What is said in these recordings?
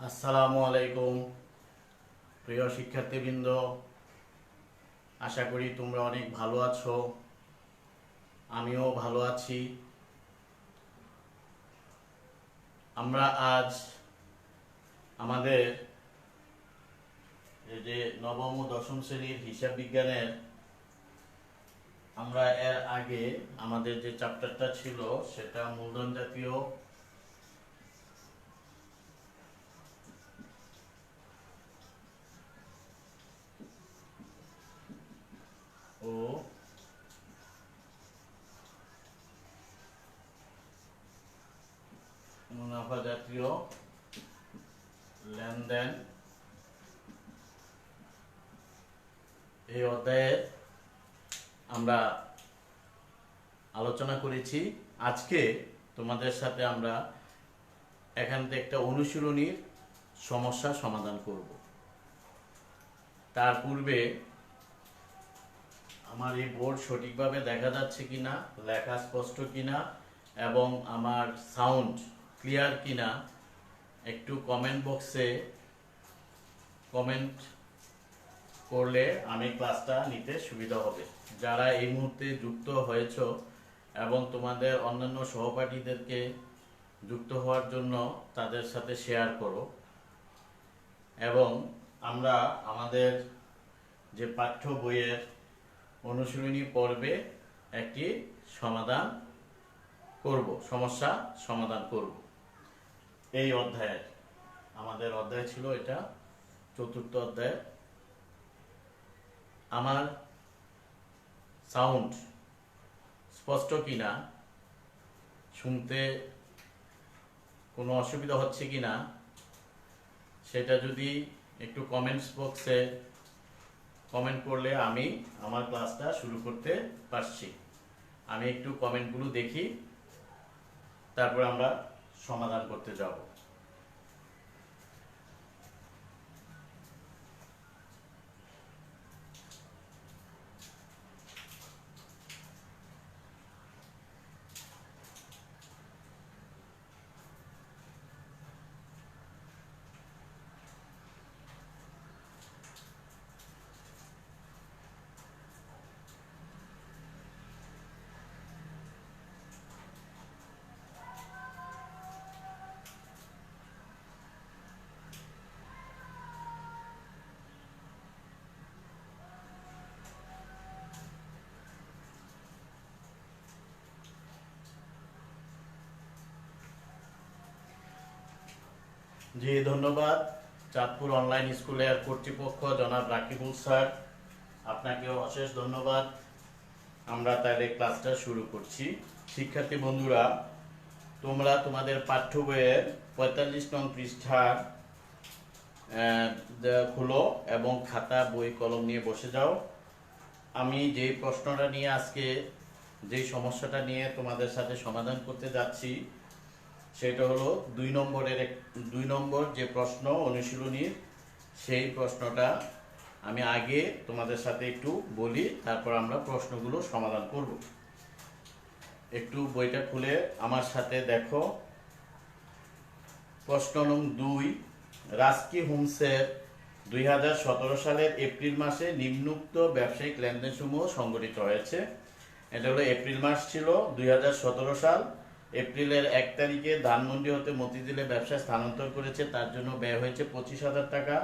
আসসালামু আলাইকুম প্রিয় শিক্ষার্থীবৃন্দ, আশা করি তোমরা অনেক ভালো আছো। আমিও ভালো আছি। আমরা আজ আমাদের এই যে নবম ও দশম শ্রেণীর হিসাব বিজ্ঞানের আমরা এর আগে আমাদের যে চ্যাপ্টারটা ছিল সেটা মূলধন জাতীয় ও মুনাফা জাতীয় লেনদেন এই অধ্যায়ে আমরা আলোচনা করেছি। আজকে তোমাদের সাথে আমরা এখান থেকে একটা অনুশীলনীর সমস্যা সমাধান করব। তার পূর্বে আমার এই বোর্ড সঠিকভাবে দেখা যাচ্ছে কিনা, লেখা স্পষ্ট কিনা এবং আমার সাউন্ড ক্লিয়ার কিনা একটু কমেন্ট বক্সে কমেন্ট করলে আমি ক্লাসটা নিতে সুবিধা হবে। যারা এই মুহূর্তে যুক্ত হয়েছ এবং তোমাদের অন্যান্য সহপাঠীদেরকে যুক্ত হওয়ার জন্য তাদের সাথে শেয়ার করো এবং আমরা আমাদের যে পাঠ্য বইয়ের অনুশীলনী পর্বে একটি সমাধান করব, সমস্যা সমাধান করব। এই অধ্যায়ের আমাদের অধ্যায় ছিল এটা চতুর্থ অধ্যায়। আমার সাউন্ড স্পষ্ট কিনা, শুনতে কোনো অসুবিধা হচ্ছে কিনা সেটা যদি একটু কমেন্টস বক্সে কমেন্ট করলে আমি আমার ক্লাসটা শুরু করতে পারছি। আমি একটু কমেন্টগুলো দেখি, তারপর আমরা সমাধান করতে যাব। জি, ধন্যবাদ চাঁদপুর অনলাইন স্কুলের কর্তৃপক্ষ জনাব রাকিবুল স্যার, আপনাকেও অশেষ ধন্যবাদ। আমরা তাহলে ক্লাসটা শুরু করছি। শিক্ষার্থী বন্ধুরা, তোমরা তোমাদের পাঠ্য বইয়ের 45 নং পৃষ্ঠা খুলো এবং খাতা বই কলম নিয়ে বসে যাও। আমি যে প্রশ্নটা নিয়ে আজকে যে সমস্যাটা নিয়ে তোমাদের সাথে সমাধান করতে যাচ্ছি সেটা হলো 2 নম্বর যে প্রশ্ন অনুশীলনীর, সেই প্রশ্নটা আমি আগে তোমাদের সাথে একটু বলি, তারপর আমরা প্রশ্নগুলো সমাধান করব। একটু বইটা খুলে আমার সাথে দেখো। প্রশ্ন নং 2, রাজকি হোমসের 2017 সালের এপ্রিল মাসে নিম্নোক্ত ব্যবসায়িক লেনদেন সমূহ সংঘটিত হয়েছে। এটা হলো এপ্রিল মাস ছিল 2017 সাল। এপ্রিলের 1 তারিখে ধানমন্ডি হতে মতিঝিলে ব্যবসা স্থানান্তর করেছে, তার জন্য ব্যয় হয়েছে 25,000 টাকা।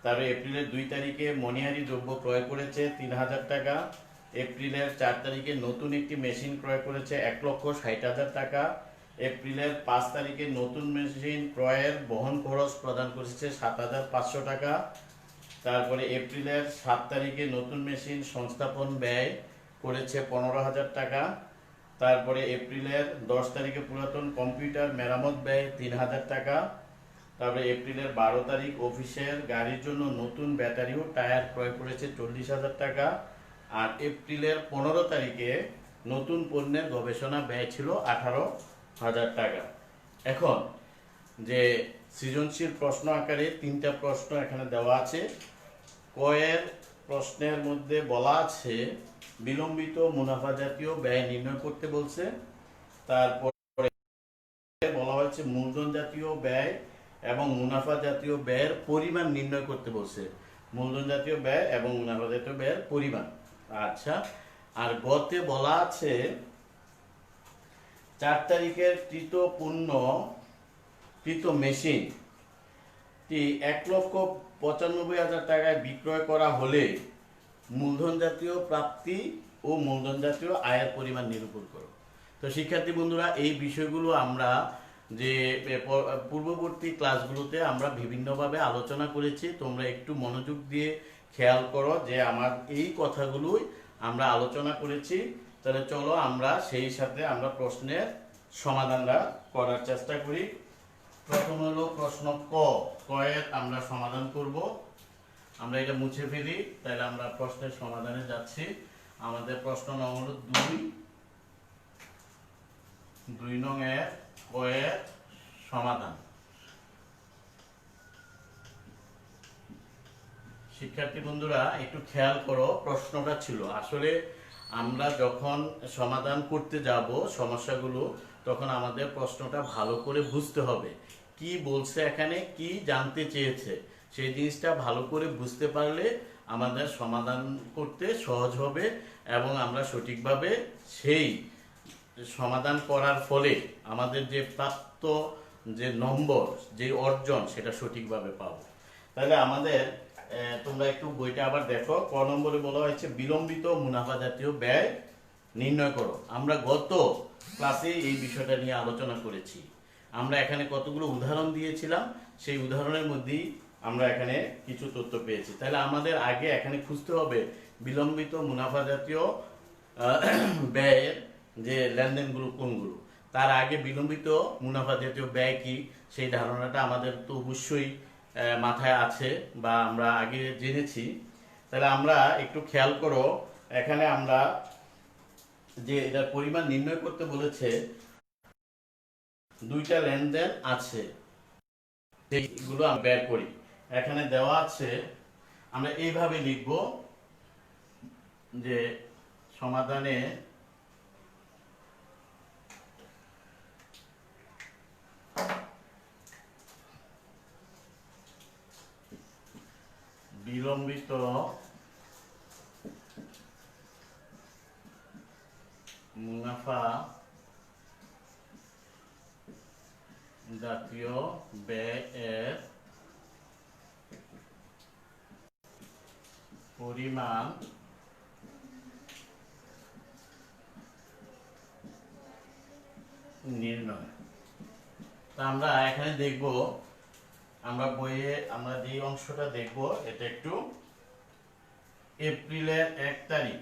তারপরে এপ্রিলের 2 তারিখে মণিহারি দ্রব্য ক্রয় করেছে 3,000 টাকা। এপ্রিলের 4 তারিখে নতুন একটি মেশিন ক্রয় করেছে 1,60,000 টাকা। এপ্রিলের 5 তারিখে নতুন মেশিন ক্রয়ের বহন খরচ প্রদান করেছে 7,500 টাকা। তারপরে এপ্রিলের 7 তারিখে নতুন মেশিন সংস্থাপন ব্যয় করেছে 15,000 টাকা। তারপরে এপ্রিলের 10 তারিখে পুরাতন কম্পিউটার মেরামত ব্যয় 3,000 টাকা। তারপরে এপ্রিলের 12 তারিখ অফিসের গাড়ির জন্য নতুন ব্যাটারি ও টায়ার ক্রয় করেছে 40,000 টাকা। আর এপ্রিলের 15 তারিখে নতুন পণ্যের গবেষণা ব্যয় ছিল 18,000 টাকা। এখন যে সৃজনশীল প্রশ্ন আকারে 3টা প্রশ্ন এখানে দেওয়া আছে। কয়ের প্রশ্নের মধ্যে বলা আছে বিলম্বিত মুনাফা জাতীয় ব্যয় নির্ণয় করতে বলছে। তারপরে বলা হয়েছে মূলধন জাতীয় ব্যয় এবং মুনাফা জাতীয় ব্যয়ের পরিমাণ নির্ণয় করতে বলছে। মূলধন জাতীয় ব্যয় এবং মুনাফা জাতীয় ব্যয়ের পরিমাণ। আচ্ছা, আর গতে বলা আছে 4 তারিখের কৃত পণ্য কৃত মেশিন 1,95,000 টাকায় বিক্রয় করা হলে মূলধন জাতীয় প্রাপ্তি ও মূলধন জাতীয় আয়ের পরিমাণ নিরূপণ করো। তো শিক্ষার্থী বন্ধুরা, এই বিষয়গুলো আমরা যে পূর্ববর্তী ক্লাসগুলোতে আমরা বিভিন্নভাবে আলোচনা করেছি। তোমরা একটু মনোযোগ দিয়ে খেয়াল করো যে আমার এই কথাগুলোই আমরা আলোচনা করেছি। তাহলে চলো আমরা সেই সাথে আমরা প্রশ্নের সমাধানটা করার চেষ্টা করি। প্রথম হলো প্রশ্ন কয়ের আমরা সমাধান করব। আমরা এটা মুছে ফেলি, তাহলে আমরা প্রশ্নের সমাধানে যাচ্ছি। আমাদের প্রশ্ন নং হলো 2 নং এর কয়ের সমাধান। শিক্ষার্থী বন্ধুরা একটু খেয়াল করো, প্রশ্নটা ছিল আসলে আমরা যখন সমাধান করতে যাব সমস্যাগুলো, তখন আমাদের প্রশ্নটা ভালো করে বুঝতে হবে। কি বলছে এখানে, কি জানতে চেয়েছে, সেই জিনিসটা ভালো করে বুঝতে পারলে আমাদের সমাধান করতে সহজ হবে এবং আমরা সঠিকভাবে সেই সমাধান করার ফলে আমাদের যে প্রাপ্ত যে নম্বর, যে অর্জন, সেটা সঠিকভাবে পাবো। তাহলে আমাদের তোমরা একটু বইটা আবার দেখো। ক নম্বরে বলা হয়েছে বিলম্বিত মুনাফা জাতীয় ব্যয় নির্ণয় করো। আমরা গত ক্লাসে এই বিষয়টা নিয়ে আলোচনা করেছি। আমরা এখানে কতগুলো উদাহরণ দিয়েছিলাম, সেই উদাহরণের মধ্যেই আমরা এখানে কিছু তথ্য পেয়েছি। তাহলে আমাদের আগে এখানে খুঁজতে হবে বিলম্বিত মুনাফা জাতীয় ব্যয়ের যে লেনদেনগুলো কোনগুলো। তার আগে বিলম্বিত মুনাফা জাতীয় ব্যয় কি, সেই ধারণাটা আমাদের তো অবশ্যই মাথায় আছে বা আমরা আগে জেনেছি। তাহলে আমরা একটু খেয়াল করো, এখানে আমরা যে এটার পরিমাণ নির্ণয় করতে বলেছে, 2টা লেনদেন আছে, সেইগুলো আমরা বের করি। এখানে দেওয়া আছে, আমরা এইভাবে লিখব যে সমাধানে বিলম্বিত মুনাফা জাতীয় ব্যয়ের পরিমাণ নির্ণয়। তা আমরা এখানে দেখব, আমরা বইয়ে আমরা যে অংশটা দেখব, এটা একটু এপ্রিলের 1 তারিখ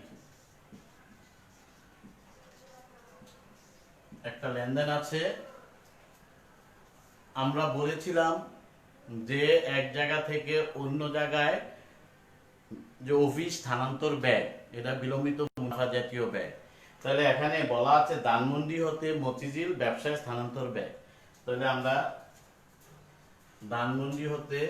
একটা লেনদেন আছে। আমরা বলেছিলাম যে এক জায়গা থেকে অন্য জায়গায় যে অফিস স্থানান্তর ব্যয়, এটা বিলম্বিত মুনাফা জাতীয় ব্যয়। তাহলে এখানে বলা আছে ধানমন্ডি হতে মতিঝিল ব্যবসায় স্থানান্তর ব্যয়। তাহলে আমরা ধানমন্ডি হতে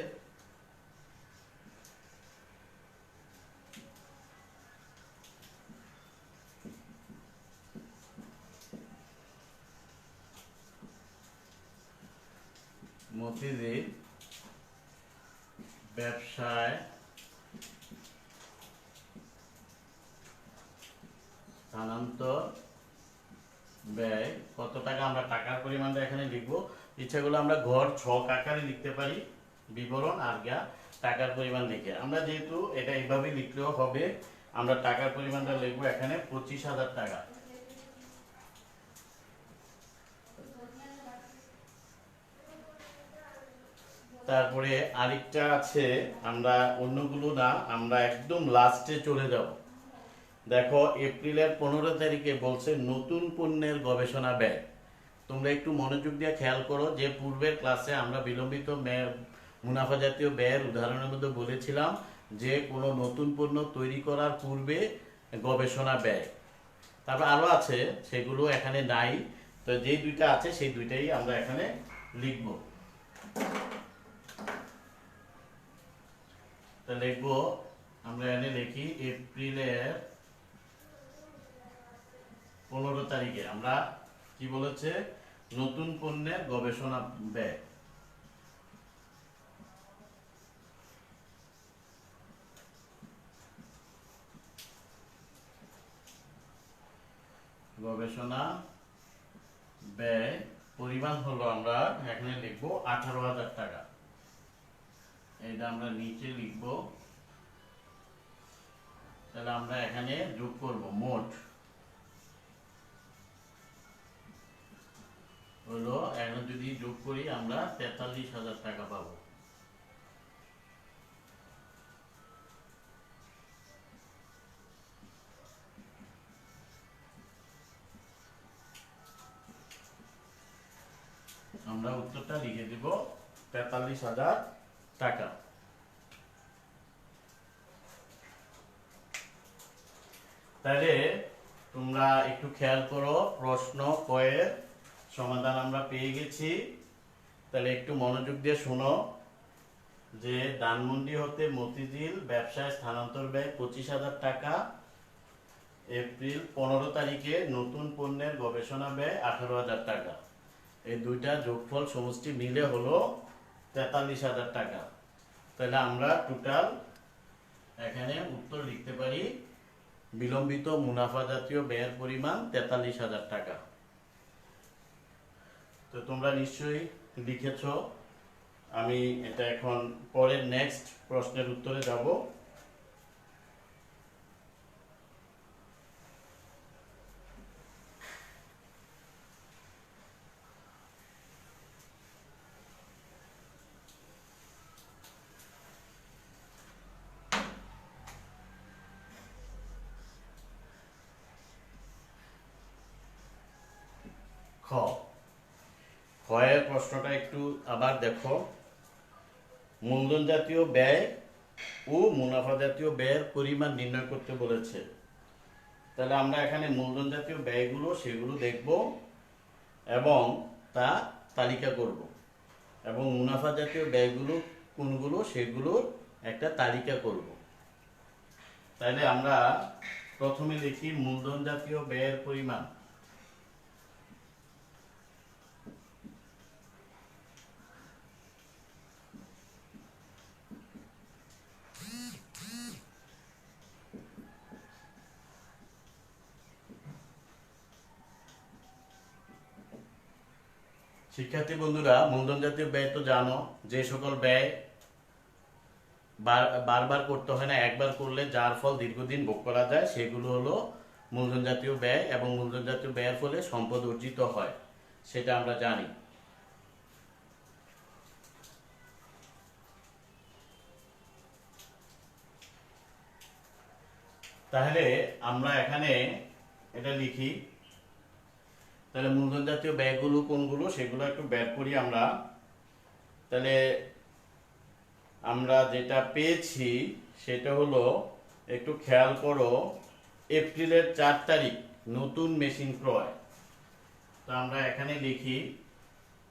মতিঝিল ব্যবসায় স্থানান্তর ব্যয় কত টাকা, আমরা টাকার পরিমাণটা এখানে লিখবো। ইচ্ছাগুলো আমরা ঘর ছক আকারে লিখতে পারি, বিবরণ আর টাকার পরিমাণ লিখে। আমরা যেহেতু এটা এইভাবে লিখলেও হবে, আমরা টাকার পরিমাণটা লিখবো এখানে 25,000 টাকা। তারপরে আরেকটা আছে, আমরা অন্যগুলো না, আমরা একদম লাস্টে চলে যাব। দেখো এপ্রিলের 15 তারিখে বলছে নতুন পণ্যের গবেষণা ব্যয়। তোমরা একটু মনোযোগ দিয়ে খেয়াল করো যে পূর্বের ক্লাসে আমরা বিলম্বিত মুনাফা জাতীয় ব্যয়ের উদাহরণের মধ্যে বলেছিলাম যে কোনো নতুন পণ্য তৈরি করার পূর্বে গবেষণা ব্যয়। তারপর আরো আছে, সেগুলো এখানে নাই। তো যেই দুইটা আছে সেই দুইটাই আমরা এখানে লিখব। তো লিখবো, আমরা এখানে লিখি এপ্রিলের 15 তারিখে আমরা কি বলেছে, নতুন পণ্যের গবেষণা ব্যয়। গবেষণা ব্যয় পরিমাণ হলো, আমরা এখানে লিখবো 18,000 টাকা। এটা আমরা নিচে লিখবো। তাহলে আমরা এখানে যোগ করব, মোট হলো, এখন যদি যোগ করি আমরা 43,000 টাকা পাবো। আমরা উত্তরটা লিখে দিব 43,000 টাকা। তাহলে তোমরা একটু খেয়াল করো, প্রশ্ন কয়ের সমাধান আমরা পেয়ে গেছি। তাহলে একটু মনোযোগ দিয়ে শোনো যে ধানমন্ডি হতে মতিঝিল ব্যবসায় স্থানান্তর ব্যয় 25,000 টাকা, এপ্রিল 15 তারিখে নতুন পণ্যের গবেষণা ব্যয় 18,000 টাকা। এই দুইটা যোগফল সমষ্টি মিলে হলো 43,000 টাকা। তাহলে আমরা টোটাল এখানে উত্তর লিখতে পারি, বিলম্বিত মুনাফা জাতীয় ব্যয়ের পরিমাণ 43,000 টাকা। তো তোমরা নিশ্চয়ই লিখেছ। আমি এটা এখন পরের নেক্সট প্রশ্নের উত্তরে যাব। খ, ক্ষয়ের প্রশ্নটা একটু আবার দেখো। মূলধন জাতীয় ব্যয় ও মুনাফা জাতীয় ব্যয়ের পরিমাণ নির্ণয় করতে বলেছে। তাহলে আমরা এখানে মূলধন জাতীয় ব্যয়গুলো সেগুলো দেখব এবং তা তালিকা করব, এবং মুনাফা জাতীয় ব্যয়গুলো কোনগুলো সেগুলোর একটা তালিকা করব। তাহলে আমরা প্রথমে লিখি মূলধন জাতীয় ব্যয়ের পরিমাণ। শিক্ষার্থী বন্ধুরা, মূলধন জাতীয় ব্যয় তো জানো, যে সকল ব্যয় বারবার করতে হয় না, একবার করলে যার ফল দীর্ঘদিন ভোগ করা যায় সেগুলো হলো মূলধন জাতীয় ব্যয়, এবং মূলধন জাতীয় ব্যয়ের ফলে সম্পদ অর্জিত হয়, সেটা আমরা জানি। তাহলে আমরা এখানে এটা লিখি। তাহলে মূলধন জাতীয় ব্যয়গুলো কোনগুলো সেগুলো একটু বের করি আমরা। তাহলে আমরা যেটা পেয়েছি সেটা হলো, একটু খেয়াল করো, এপ্রিলের 4 তারিখ নতুন মেশিন ক্রয়। তো আমরা এখানে লিখি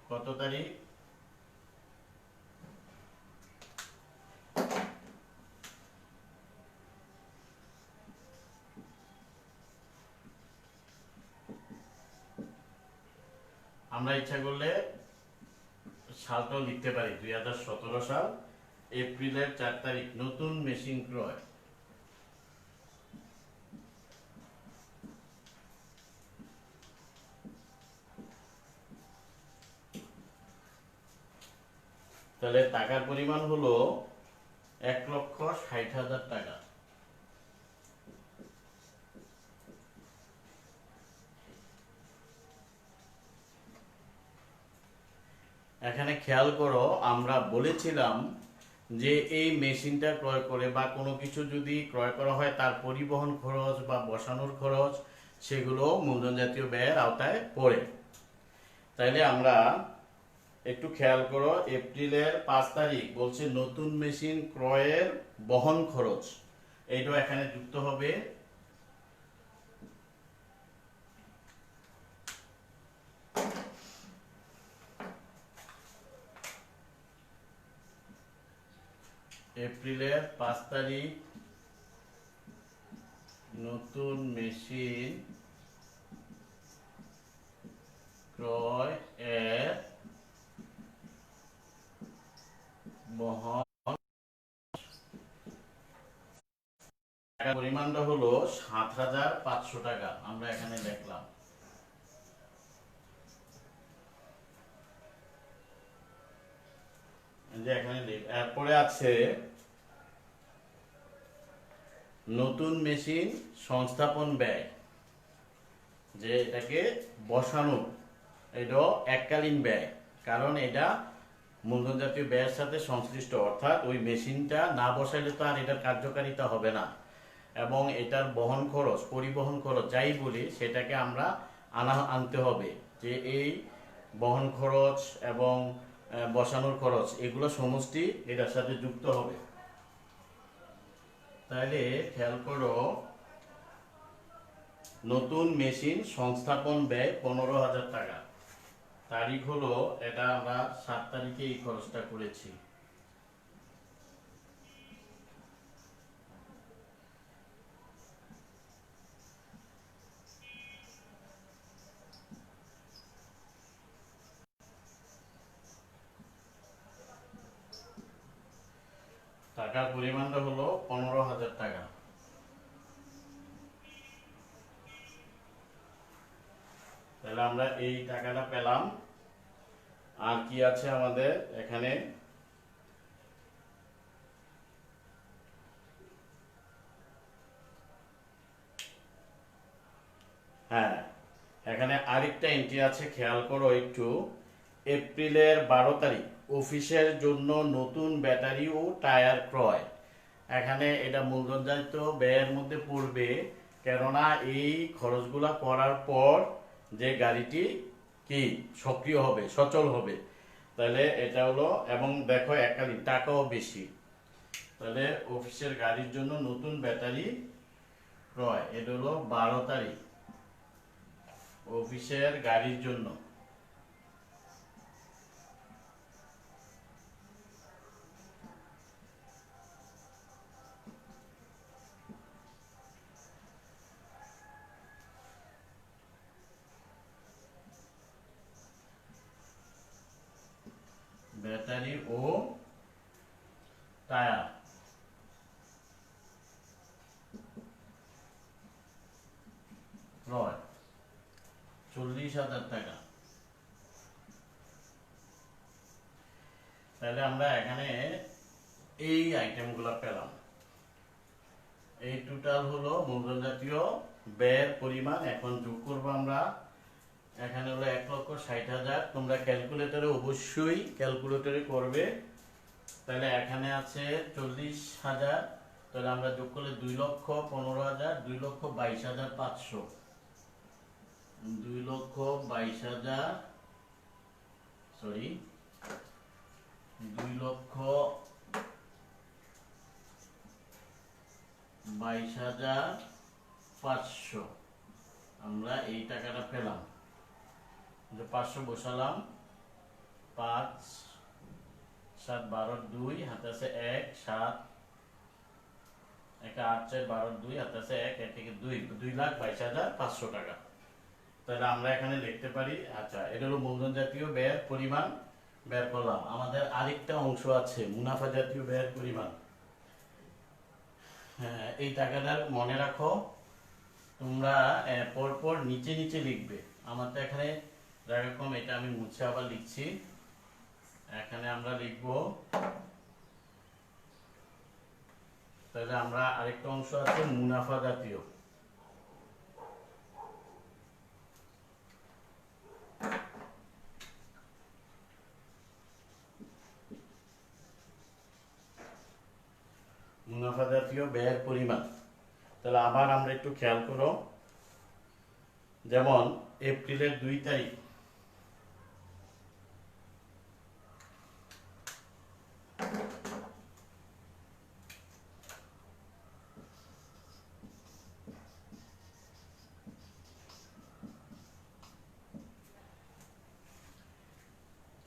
কত তারিখ, আমরা ইচ্ছা করলে সালটাও লিখতে পারি, 2017 সাল এপ্রিলের 4 তারিখ নতুন মেশিন ক্রয়। তাহলে টাকার পরিমাণ হলো 1,60,000 টাকা। এখানে খেয়াল করো, আমরা বলেছিলাম যে এই মেশিনটা ক্রয় করে বা কোনো কিছু যদি ক্রয় করা হয় তার পরিবহন খরচ বা বসানোর খরচ সেগুলো মূলধন জাতীয় ব্যয়ের আওতায় পড়ে। তাইলে আমরা একটু খেয়াল করো, এপ্রিলের 5 তারিখ বলছে নতুন মেশিন ক্রয়ের বহন খরচ, এইটাও এখানে যুক্ত হবে। এপ্রিলের 5 তারিখ নতুন মেশিন ক্রয় এর বহন পরিমাণটা হলো 7,500 টাকা, আমরা এখানে লিখলাম। যে এখানে এরপরে আছে নতুন মেশিন সংস্থাপন ব্যয়, যে এটাকে বসানো, এটাও এককালীন ব্যয়, কারণ এটা মূলধন জাতীয় ব্যয়ের সাথে সংশ্লিষ্ট, অর্থাৎ ওই মেশিনটা না বসাইলে তো আর এটার কার্যকারিতা হবে না, এবং এটার বহন খরচ, পরিবহন খরচ যাই বলি সেটাকে আমরা আনতে হবে, যে এই বহন খরচ এবং বসানোর খরচ এগুলো সমষ্টি এটার সাথে যুক্ত হবে। তাহলে খেয়াল করো, নতুন মেশিন সংস্থাপন ব্যয় 15,000 টাকা, তারিখ হলো, এটা আমরা 7 তারিখে এই খরচটা করেছি। টাকার পরিমাণটা হলো 15,000 টাকা। তাহলে আমরা এই টাকাটা পেলাম। আর কি আছে আমাদের এখানে? হ্যাঁ, এখানে আরেকটা এন্ট্রি আছে, খেয়াল করো একটু। এপ্রিলের 12 তারিখ অফিসের জন্য নতুন ব্যাটারি ও টায়ার ক্রয়। এখানে এটা মূলধনজাত ব্যয়ের মধ্যে পড়বে, কেননা এই খরচগুলা করার পর যে গাড়িটি কি সক্রিয় হবে, সচল হবে, তাহলে এটা হলো, এবং দেখো এককালীন টাকাও বেশি। তাহলে অফিসের গাড়ির জন্য নতুন ব্যাটারি ক্রয়, এটা হলো 12 তারিখ অফিসের গাড়ির জন্য। ব্যাটারি ও টায়ার ক্রয় 40,000 টাকা। তাহলে আমরা এখানে এই আইটেমগুলো পেলাম। এই টোটাল হলো মূলধন জাতীয় ব্যয়ের পরিমাণ। এখন যোগ করবো আমরা, এখানে হলো 1,60,000। তোমরা ক্যালকুলেটরে অবশ্যই ক্যালকুলেটরে করবে। তাহলে এখানে আছে 40,000, তাহলে আমরা যোগ করলে 2,15,000, 2,22,500, 2,22,000, সরি 2,22,500, আমরা এই টাকাটা পেলাম। 500 বসালাম, 5 7 12 2 হাতে আছে 1, 7 1 8 4 12 2 হাতে আছে 1, 1 থেকে 2, 2,22,500 টাকা। তাহলে আমরা এখানে লিখতে পারি, আচ্ছা এটা হলো মূলধন জাতীয় ব্যয়ের পরিমাণ বের করলাম। আমাদের আরেকটা অংশ আছে মুনাফা জাতীয় ব্যয়ের পরিমাণ। হ্যাঁ, এই টাকাটার মনে রাখো, তোমরা পরপর নিচে নিচে লিখবে। আমার তো এখানে জায়গা কম, এটা আমি মুছে আবার লিখছি। এখানে আমরা লিখব, তাহলে আমরা আরেকটা অংশ আছে মুনাফা জাতীয়। মুনাফা জাতীয় ব্যয়ের পরিমাণ। তাহলে আবার আমরা একটু খেয়াল করো, যেমন এপ্রিলের 2 তারিখ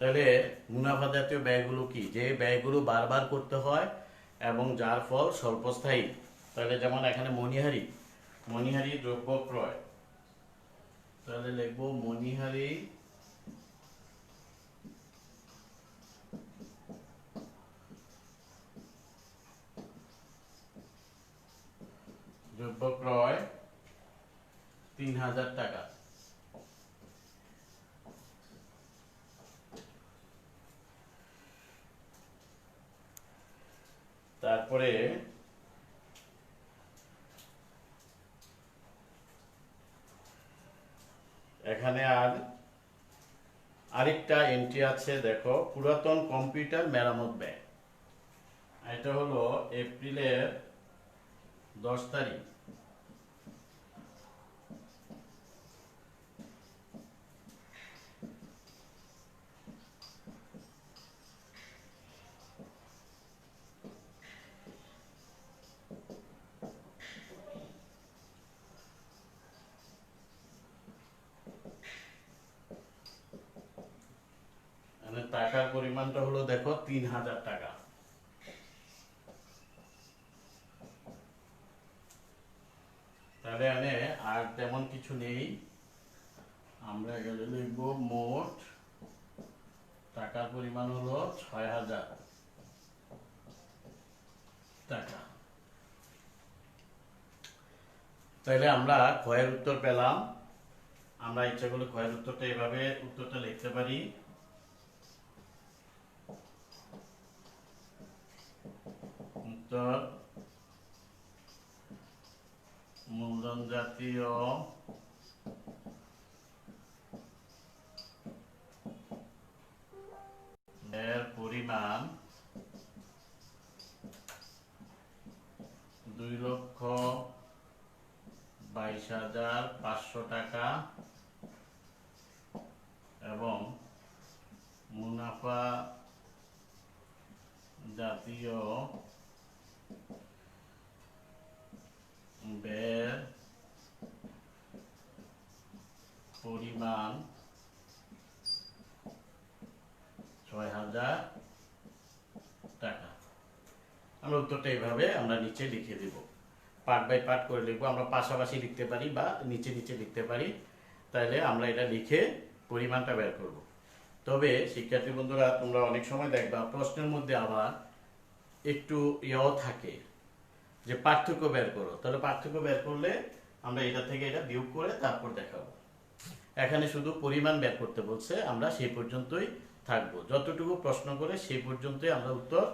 তাহলে মুনাফা জাতীয় ব্যয়গুলো কি, যে ব্যয়গুলো বারবার করতে হয় এবং যার ফল স্বল্পস্থায়ী। তাহলে যেমন এখানে মণিহারি দ্রব্য ক্রয়, তাহলে লিখবো মণিহারি দ্রব্য ক্রয় 3,000 টাকা। তারপরে এখানে আরেকটা এন্ট্রি আছে, দেখো, পুরাতন কম্পিউটার মেরামত ব্যয়। এটা হলো এপ্রিলের 10 তারিখ। টাকার পরিমাণটা হলো, দেখো, 3000 টাকা। তাহলে আর তেমন কিছু নেই, আমরা এখানে লিখব মোট টাকার পরিমাণ হলো 6000 টাকা। তাহলে আমরা ক্ষয়ের উত্তর পেলাম। আমরা ইচ্ছা করলে ক্ষয়ের উত্তরটা এভাবে উত্তরটা লিখতে পারি। উত্তর: মূলধন জাতীয় এর পরিমাণ 2,22,500 টাকা এবং মুনাফা জাতীয় ব্যয়ের পরিমাণ 6000 টাকা। আমরা উত্তরটা এইভাবে আমরা নিচে লিখে দেব, পার্ট বাই পার্ট করে লিখবো। আমরা পাশাপাশি লিখতে পারি বা নিচে নিচে লিখতে পারি। তাহলে আমরা এটা লিখে পরিমাণটা বের করব। তবে শিক্ষার্থী বন্ধুরা, তোমরা অনেক সময় দেখবা প্রশ্নের মধ্যে আবার একটু ইয়েও থাকে যে পার্থক্য বের করো। তাহলে পার্থক্য বের করলে আমরা এটা থেকে এটা বিয়োগ করে তারপর দেখাবো। এখানে শুধু পরিমাণ বের করতে বলছে, আমরা সেই পর্যন্তই থাকবো। যতটুকু প্রশ্ন করে সেই পর্যন্তই আমরা উত্তর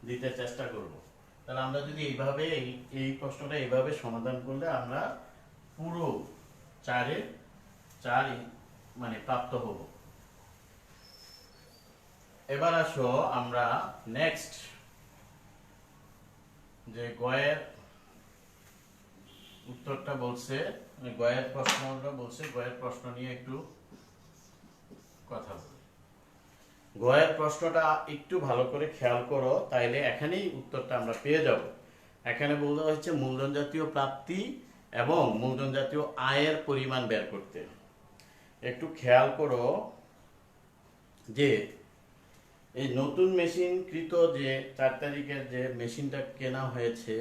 দিতে চেষ্টা করব। তাহলে আমরা যদি এইভাবে এই প্রশ্নটা এইভাবে সমাধান করলে আমরা পুরো 4-এর 4 মানে প্রাপ্ত হব। এবার আসো আমরা নেক্সট যে গয়ের উত্তরটা বলছে, গয়ের প্রশ্নটা বলছে, গয়ের প্রশ্ন নিয়ে একটু কথা বলি। গয়ের প্রশ্নটা একটু ভালো করে খেয়াল করো, তাইলে এখানেই উত্তরটা আমরা পেয়ে যাব। এখানে বলা হচ্ছে মূলধন জাতীয় প্রাপ্তি এবং মূলধন জাতীয় আয়ের পরিমাণ বের করতে। একটু খেয়াল করো যে এই নতুন মেশিন কৃত যে 4 তারিখের যে মেশিনটা কেনা হয়েছে,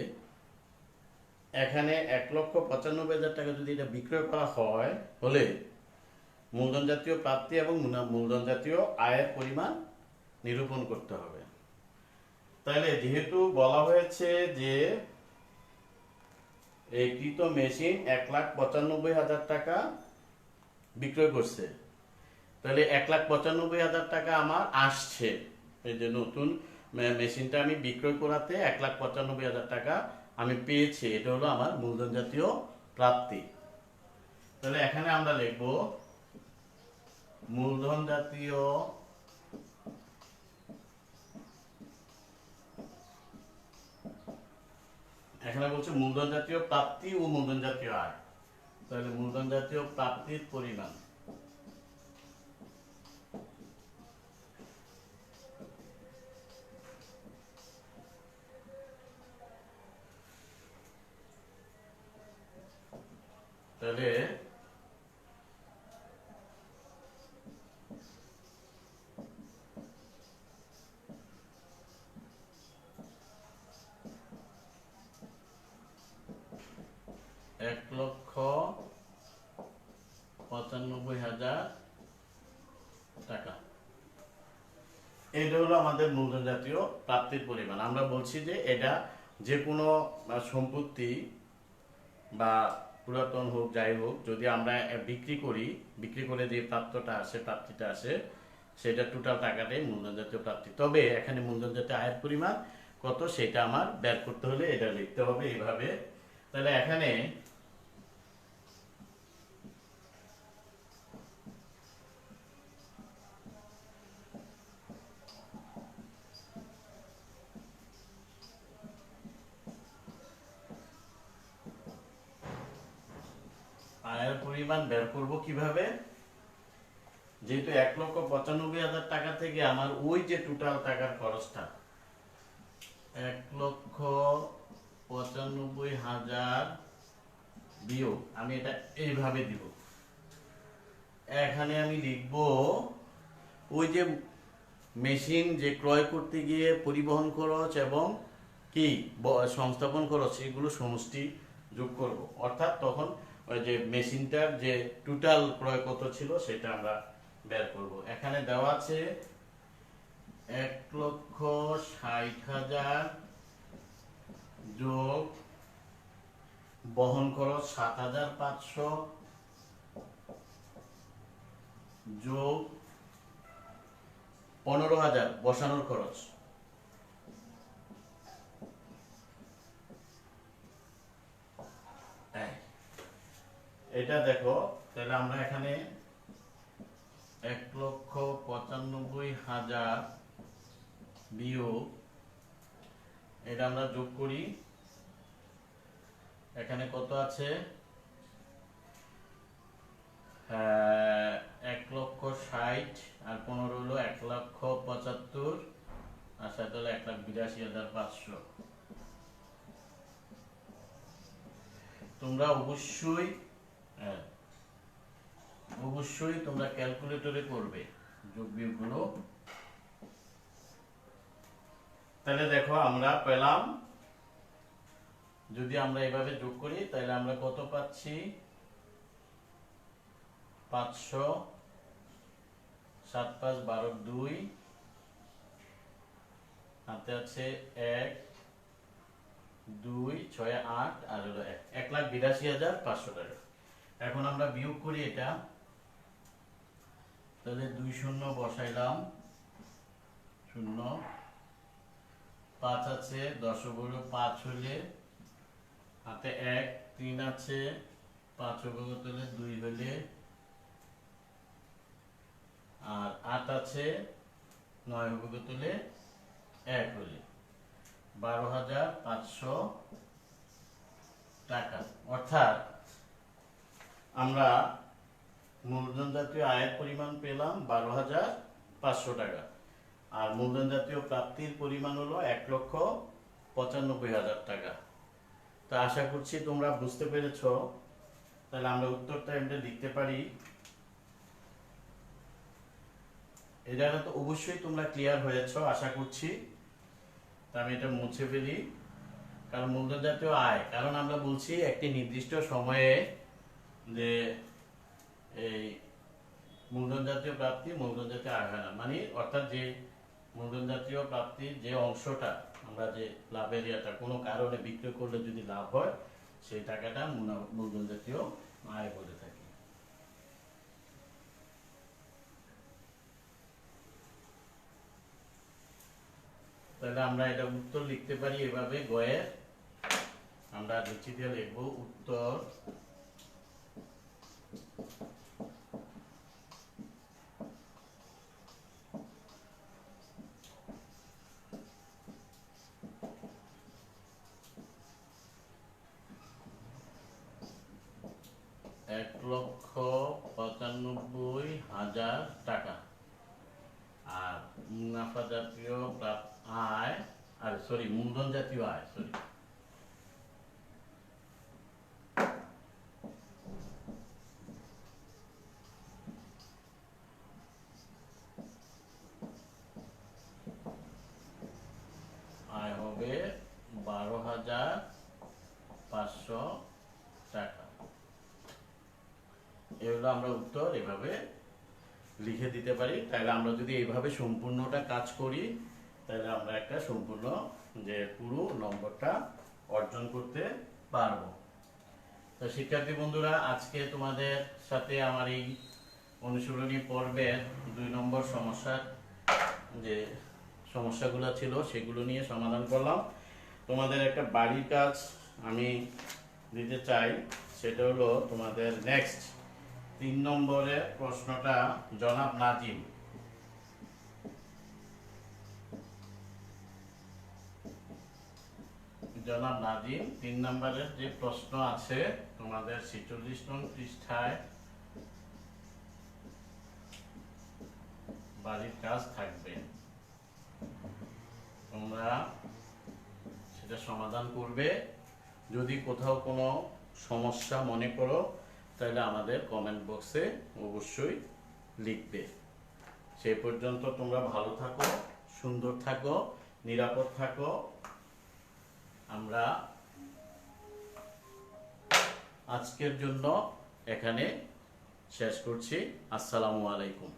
এখানে 1,95,000 টাকা যদি এটা বিক্রয় করা হয়, হলে মূলধন জাতীয় প্রাপ্তি এবং মূলধন জাতীয় আয়ের পরিমাণ নিরূপণ করতে হবে। তাহলে যেহেতু বলা হয়েছে যে এই কৃত মেশিন 1,95,000 টাকা বিক্রয় করছে, তাহলে 1,95,000 টাকা আমার আসছে। এই যে নতুন মেশিনটা আমি বিক্রয় করাতে 1,95,000 টাকা আমি পেয়েছি, এটা হলো আমার মূলধন জাতীয় প্রাপ্তি। তাহলে এখানে আমরা লিখব মূলধন জাতীয় এখানে বলছে মূলধন জাতীয় প্রাপ্তি ও মূলধন জাতীয় আয়। তাহলে মূলধন জাতীয় প্রাপ্তির পরিমাণ তাহলে 1,95,000 টাকা, এটা হলো আমাদের মূলধন জাতীয় প্রাপ্তির পরিমাণ। আমরা বলছি যে এটা যে কোনো সম্পত্তি বা পুরাতন হোক যাই হোক, যদি আমরা বিক্রি করে যে প্রাপ্তিটা আসে, সেটা টোটাল টাকাটাই মূলধন জাতীয় প্রাপ্তি। তবে এখানে মূলধন জাতীয় আয়ের পরিমাণ কত সেটা আমার বের করতে হলে এটা লিখতে হবে এইভাবে। তাহলে এখানে আয়ের পরিমাণ বের করব কিভাবে, যেহেতু 1,95,000 টাকা থেকে আমার ওই যে টোটাল টাকার খরচটা 1,95,000 বিয়োগ, আমি এটা এইভাবে দিব। এখানে আমি লিখব ওই যে মেশিন যে ক্রয় করতে গিয়ে পরিবহন খরচ এবং কি সংস্থাপন খরচ এগুলো সমষ্টি যোগ করব, অর্থাৎ তখন ওই যে মেশিনটার যে টোটাল ক্রয় কত ছিল সেটা আমরা বের করব। এখানে দেওয়া আছে 1,60,000 যোগ বহন খরচ 7,500 যোগ 15,000 বসানোর খরচ। এটা দেখো, তাহলে আমরা এখানে 1,95,000 বিয়োগ এটা আমরা যোগ করি, এখানে কত আছে 1,60,000 আর 15 হলো 1,75,000 আর সাথে হলো 1,82,500। তোমরা অবশ্যই তোমরা ক্যালকুলেটরে করবে যোগ বিয়োগগুলো। তাহলে দেখো আমরা পেলাম, যদি আমরা এভাবে যোগ করি তাহলে আমরা কত পাচ্ছি 500, 7, 5, 12, 2 হাতে আছে 1, 2, 6, 8 আর হলো 1,82,500 টাকা। এখন আমরা বিয়োগ করি এটা, তাহলে 2 শূন্য বসাইলাম, 0, 5 আছে 10 বড় 5 হলে হাতে 1, 3 আছে 5 বড় তাহলে 2 হলে, আর 8 আছে 9 বড় তাহলে 1 হলে 12,500 টাকা। অর্থাৎ আমরা মূলধন জাতীয় আয়ের পরিমাণ পেলাম 12,500 টাকা, আর মূলধন জাতীয় প্রাপ্তির পরিমাণ হলো 1,95,000 টাকা। তো আশা করছি তোমরা বুঝতে পেরেছ। তাহলে আমরা উত্তরটা এমনি লিখতে পারি, এটা তো অবশ্যই তোমরা ক্লিয়ার হয়েছ আশা করছি। তা আমি এটা মুছে ফেলি, কারণ মূলধন জাতীয় আয়, কারণ আমরা বলছি একটি নির্দিষ্ট সময়ে যে এই মূলধন জাতীয় প্রাপ্তি মূলধন জাতীয় আয় হয় না, মানে অর্থাৎ যে মূলধন জাতীয় প্রাপ্তির যে অংশটা আমরা যে লাভের ইয়াটা কোনো কারণে বিক্রি করলে যদি লাভ হয় সেই টাকাটা মূলধন জাতীয় আয় বলে থাকি। তাহলে আমরা এটা উত্তর লিখতে পারি এভাবে, গয়ের আমরা লিখি দিয়ে লিখবো উত্তর $1,95,000 টাকা। আর মুনাফা জাতীয় আয়, আর সরি মূলধন জাতীয় আয়, সরি আয় হবে 12,500 টাকা। এগুলো আমরা উত্তর এভাবে লিখে দিতে পারি। তাহলে আমরা যদি এইভাবে সম্পূর্ণটা কাজ করি তাহলে আমরা একটা সম্পূর্ণ যে পুরো নম্বরটা অর্জন করতে পারবো। তো শিক্ষার্থী বন্ধুরা, আজকে তোমাদের সাথে আমার এই অনুশীলনী পর্বের 2 নম্বর সমস্যার যে সমস্যাগুলো ছিল সেগুলো নিয়ে সমাধান করলাম। তোমাদের একটা বাড়ির কাজ আমি দিতে চাই, সেটা হলো তোমাদের নেক্সট 3 নম্বরের প্রশ্নটা জনাব নাজিম। জনাব নাজিম 3 নম্বরের যে প্রশ্ন আছে তোমাদের 46 নং পৃষ্ঠায় বাড়ির কাজ থাকবে, তোমরা সেটা সমাধান করবে। যদি কোথাও কোনো সমস্যা মনে করো তাহলে আমাদের কমেন্ট বক্সে অবশ্যই লিখবে। সেই পর্যন্ত তোমরা ভালো থাকো, সুন্দর থাকো, নিরাপদ থাকো। আমরা আজকের জন্য এখানে শেষ করছি। আসসালামু আলাইকুম।